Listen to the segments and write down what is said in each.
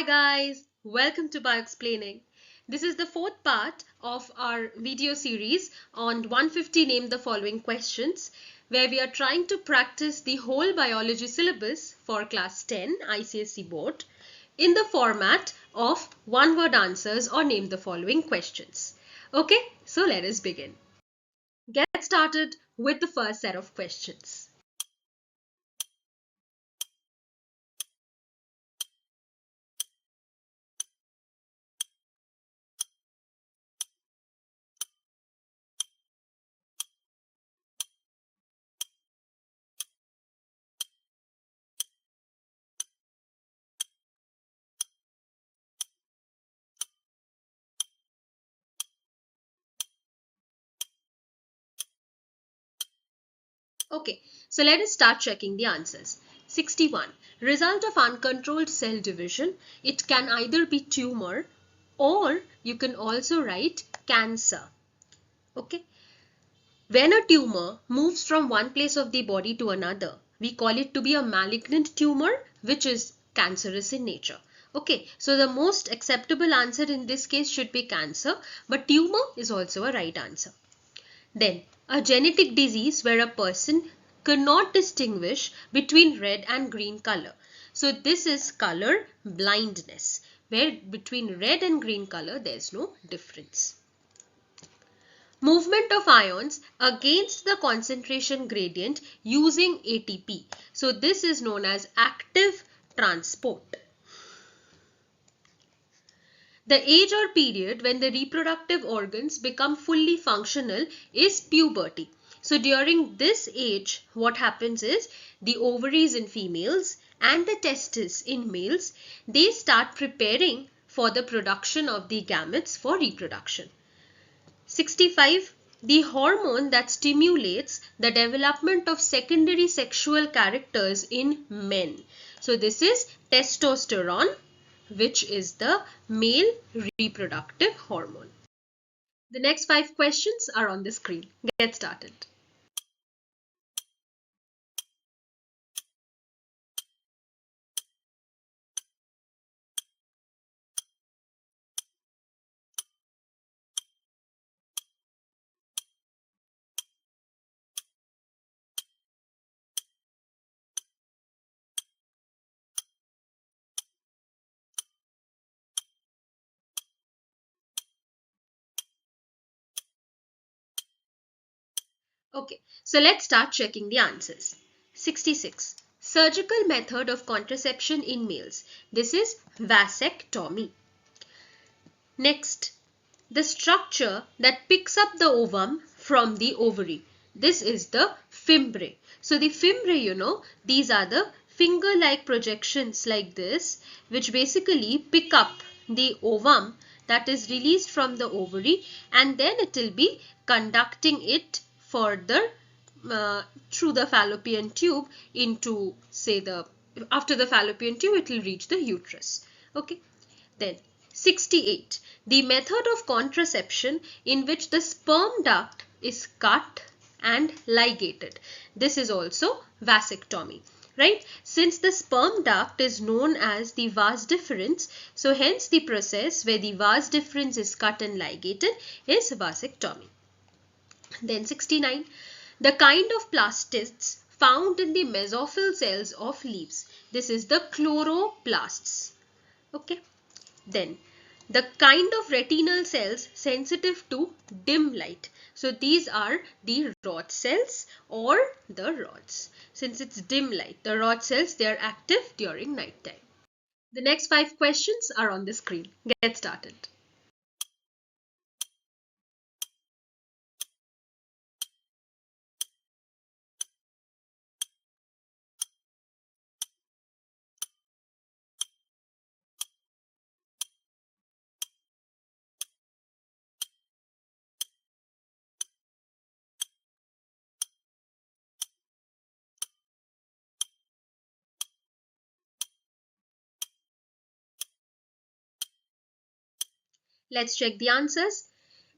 guys, welcome to Bioexplaining. This is the fourth part of our video series on 150 Name the Following Questions, where we are trying to practice the whole biology syllabus for class 10 ICSE board in the format of one-word answers or name the following questions. Okay, so let us begin. Get started with the first set of questions. Okay, so let us start checking the answers. 61. Result of uncontrolled cell division. It can either be tumor or you can also write cancer. Okay. When a tumor moves from one place of the body to another, we call it to be a malignant tumor, which is cancerous in nature. Okay, so the most acceptable answer in this case should be cancer, but tumor is also a right answer. Then, a genetic disease where a person cannot distinguish between red and green color. So this is color blindness, where between red and green color there is no difference. Movement of ions against the concentration gradient using ATP. So this is known as active transport. The age or period when the reproductive organs become fully functional is puberty. So during this age, what happens is the ovaries in females and the testes in males, they start preparing for the production of the gametes for reproduction. 65. The hormone that stimulates the development of secondary sexual characters in men. So this is testosterone, which is the male reproductive hormone. The next 5 questions are on the screen. Get started. Okay, so let's start checking the answers. 66. Surgical method of contraception in males. This is vasectomy. Next, the structure that picks up the ovum from the ovary. This is the fimbriae. So the fimbriae, these are the finger-like projections like this, which basically pick up the ovum that is released from the ovary, and then it will be conducting it further through the fallopian tube into, say, after the fallopian tube, it will reach the uterus. Okay. Then 68. The method of contraception in which the sperm duct is cut and ligated. This is also vasectomy, right? Since the sperm duct is known as the vas deferens, so hence the process where the vas deferens is cut and ligated is vasectomy. Then 69. The kind of plastids found in the mesophyll cells of leaves. This is the chloroplasts. Okay. Then the kind of retinal cells sensitive to dim light. So these are the rod cells or the rods. Since it's dim light, the rod cells, they are active during night time. The next 5 questions are on the screen. Get started. Let's check the answers.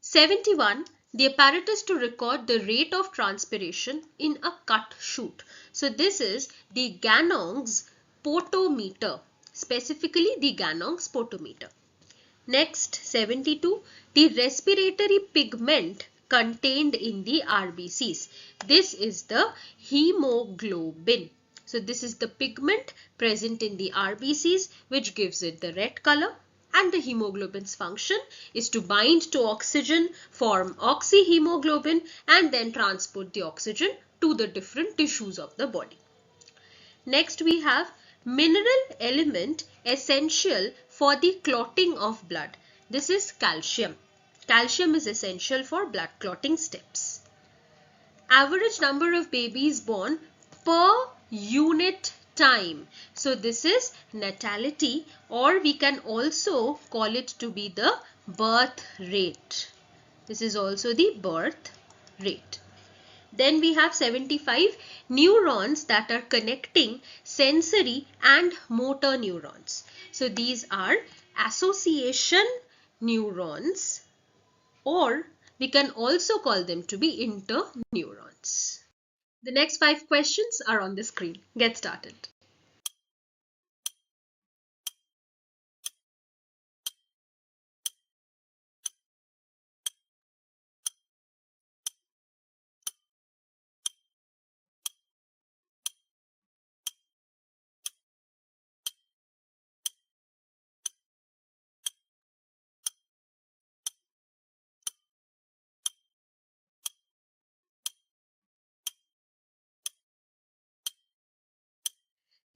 71. The apparatus to record the rate of transpiration in a cut shoot. So this is the Ganong's potometer. specifically the Ganong spotometer. Next, 72, the respiratory pigment contained in the RBCs. This is the hemoglobin. So this is the pigment present in the RBCs which gives it the red color, and the hemoglobin's function is to bind to oxygen, form oxyhemoglobin, and then transport the oxygen to the different tissues of the body. Next we have mineral element essential for the clotting of blood. This is calcium. Calcium is essential for blood clotting steps. Average number of babies born per unit time. So this is natality, or we can also call it to be the birth rate. This is also the birth rate. Then we have 75 neurons that are connecting sensory and motor neurons. So these are association neurons, or we can also call them to be interneurons. The next 5 questions are on the screen. Get started.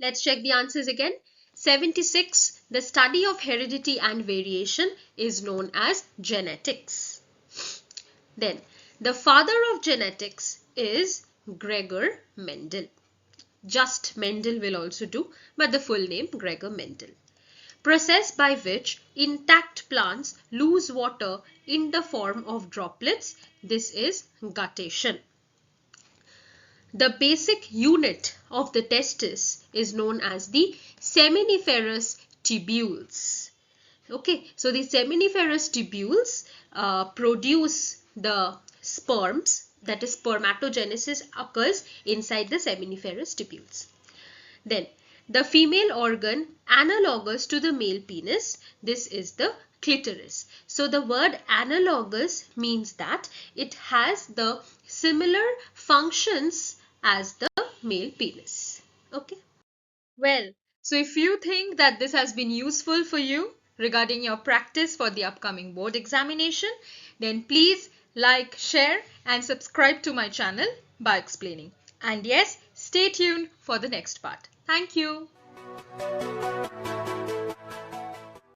Let's check the answers again. 76. The study of heredity and variation is known as genetics. Then, the father of genetics is Gregor Mendel. Just Mendel will also do, but the full name Gregor Mendel. Process by which intact plants lose water in the form of droplets. This is guttation. The basic unit of the testis is known as the seminiferous tubules. Okay, so the seminiferous tubules produce the sperms, that is spermatogenesis occurs inside the seminiferous tubules. Then the female organ analogous to the male penis, this is the clitoris. So the word analogous means that it has the similar functions as the male penis. Okay. Well, so if you think that this has been useful for you regarding your practice for the upcoming board examination, then please like, share and subscribe to my channel by explaining. And yes, stay tuned for the next part. Thank you.